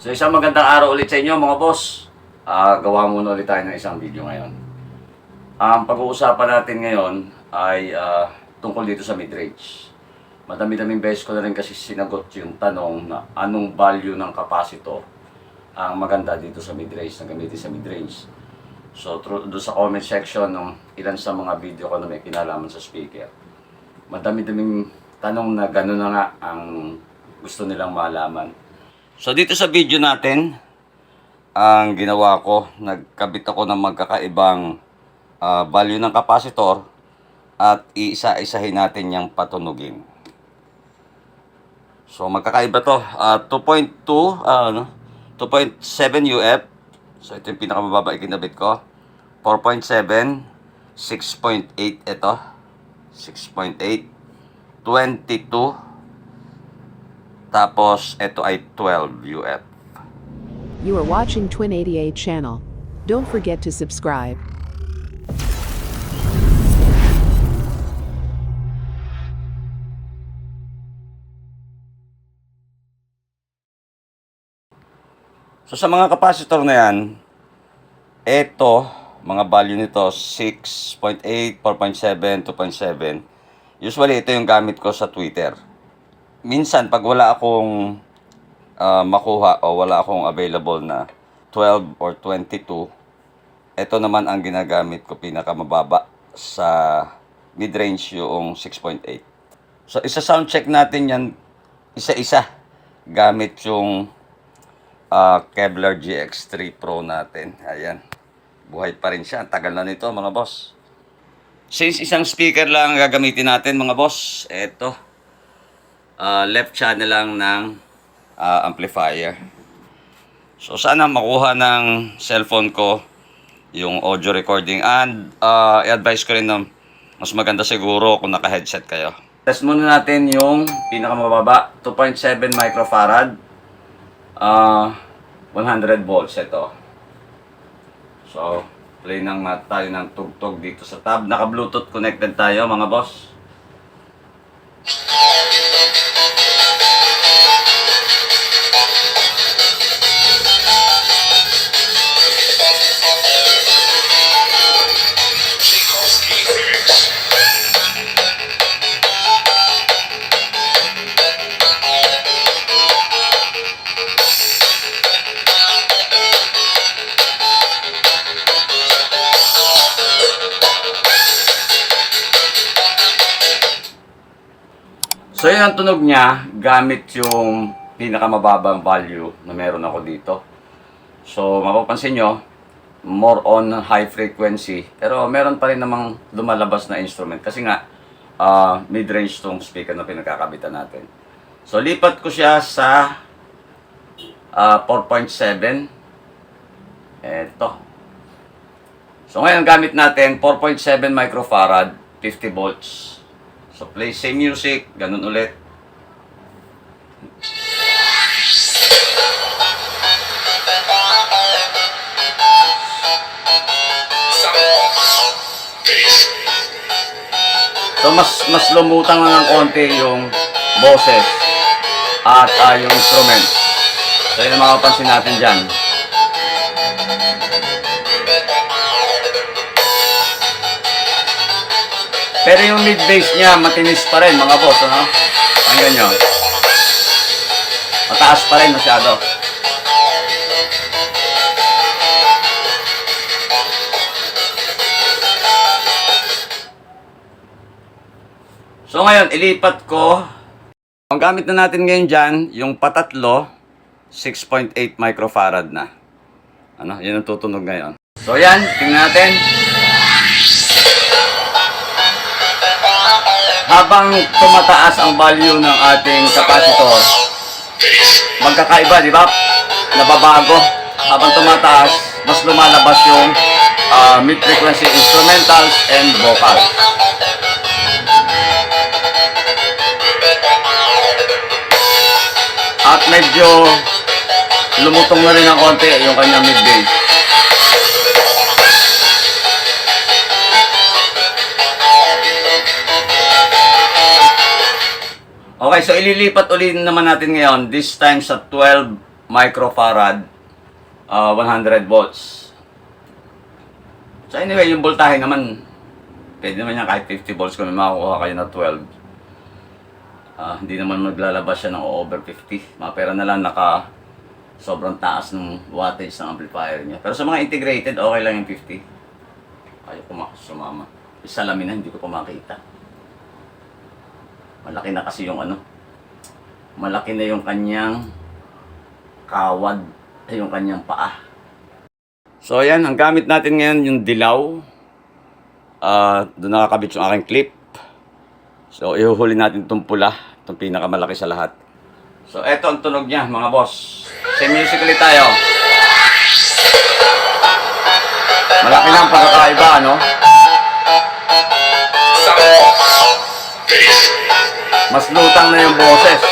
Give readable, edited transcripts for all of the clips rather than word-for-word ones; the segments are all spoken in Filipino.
So isang magandang araw ulit sa inyo mga boss. Gawa muna ulit tayo ng isang video ngayon. Ang pag-uusapan natin ngayon ay tungkol dito sa midrange. Madami-daming beses ko na rin kasi sinagot yung tanong na anong value ng capacitor ang maganda dito sa midrange, na gamitin sa midrange. So doon sa comment section ng ilan sa mga video ko na may kinalaman sa speaker, madami-daming tanong na gano'n na nga ang gusto nilang malaman. So dito sa video natin, ang ginawa ko, nagkabit ako ng magkakaibang value ng capacitor at iisa-isahin natin yung patunugin. So magkakaiba to, 2.2, 2.7 UF. So ito yung pinakamababa ikinabit ko. 4.7, 6.8 ito. 6.8, 22. Tapos, ito ay 12 UF. You are watching Twin 88 channel. Don't forget to subscribe. So, sa mga capacitor na yan, ito, mga value nito, 6.8, 4.7, 2.7. Usually, ito yung gamit ko sa Twitter. Minsan, pag wala akong makuha o wala akong available na 12 or 22, ito naman ang ginagamit ko pinakamababa sa mid-range yung 6.8. So, isa-sound check natin yan isa-isa gamit yung Kevlar GX3 Pro natin. Ayan. Buhay pa rin siya. Ang tagal na nito mga boss. Since isang speaker lang ang gagamitin natin mga boss, ito. Left channel lang ng amplifier. So sana makuha ng cellphone ko yung audio recording, and i-advise ko rin na mas maganda siguro kung naka-headset kayo. Test muna natin yung pinakamababa, 2.7 microfarad, 100 volts ito. So play ng tayo ng tugtog dito sa tab. Naka Bluetooth connected tayo mga boss. So yun ang tunog niya gamit yung pinakamababang value na meron ako dito. So mapapansin nyo, more on high frequency, pero meron pa rin namang lumalabas na instrument kasi nga mid-range tong speaker na pinagkakabitan natin. So lipat ko siya sa 4.7. Eto. So ngayon gamit natin 4.7 microfarad, 50 volts. So play same music, ganun ulit. So mas lumutang na ng konti yung boses at yung instrument. So yun ang makapansin natin dyan. Pero yung mid-bass niya, matinis pa rin mga boss, ano? Pakinggan nyo. Mataas pa rin masyado. So ngayon, ilipat ko. Ang gamit na natin ngayon dyan, yung patatlo, 6.8 microfarad na. Ano? Yun ang tutunog ngayon. So yan, tingnan natin. Habang tumataas ang value ng ating capacitor, magkakaiba, di ba? Nababago. Habang tumataas, mas lumalabas yung mid-frequency instrumentals and vocals. At medyo lumutong na rin ng konti yung kanyang mid-bass. Okay, so ililipat ulit naman natin ngayon, this time sa 12 microfarad, 100 volts. So anyway, yung voltahe naman, pwede naman yan kahit 50 volts kung may makukuha kayo na 12. Hindi naman maglalabas siya ng over 50. Mapera na lang naka sobrang taas ng wattage ng amplifier niya. Pero sa mga integrated, okay lang yung 50. Ayaw ko sumama. Yung salamin na hindi ko pa makita. Malaki na kasi yung ano. Malaki na yung kanyang kawad. Yung kanyang paa. So ayan, ang gamit natin ngayon yung dilaw. Doon nakakabit yung aking clip. So ihuhuli natin itong pula. Itong pinakamalaki sa lahat. So eto ang tunog niya mga boss. Same music ulit tayo. Malaki lang pagkakaiba, ano? Mas lutang na yung boses.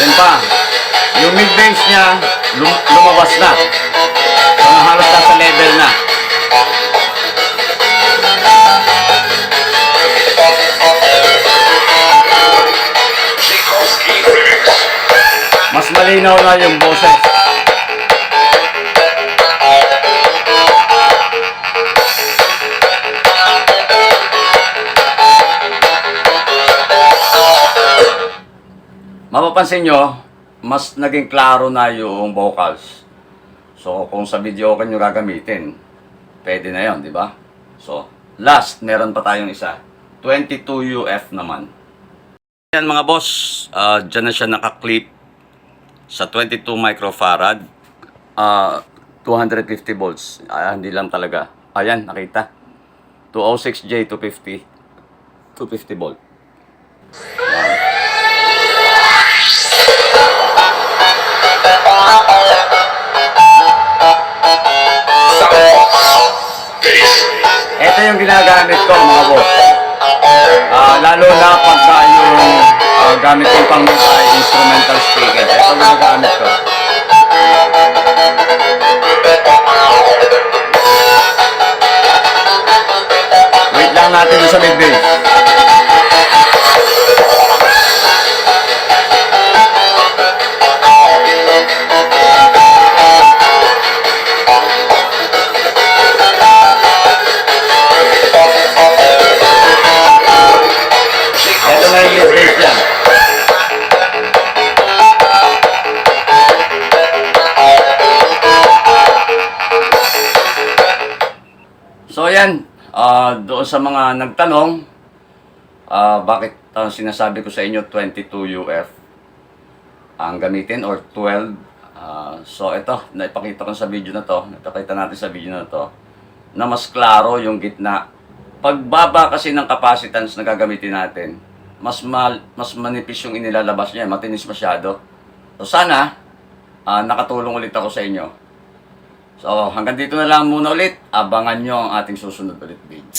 Yan pa. Yung mid-bass niya, lumabas na. So, halos nasa level na. Mas malinaw na yung boses. Mapapansin nyo, mas naging klaro na yung vocals. So, kung sa video ka nyo gagamitin, pwede na yon, di ba? So, last, meron pa tayong isa. 22 UF naman. Yan mga boss, dyan na siya nakaklip sa 22 microfarad, 250 volts. Hindi lang talaga. Ayan, nakita. 206J, 250 volt. Ito yung ginagamit ko mga boss. Lalo na pagka yung gamit yung pang instrumental speaker. Ito yung ginagamit ko. Wait lang natin sa mid-bass. Ito na yung mid-bass yan. So yan, doon sa mga nagtanong, bakit sinasabi ko sa inyo 22 UF ang gamitin or 12. So ito, naipakita ko sa video na to, napakita natin sa video na to, na mas klaro yung gitna. Pagbaba kasi ng capacitance na gagamitin natin, mas manipis yung inilalabas niya, matinis masyado. So sana, nakatulong ulit ako sa inyo. So hanggang dito na lang muna ulit, abangan nyo ang ating susunod ulit video.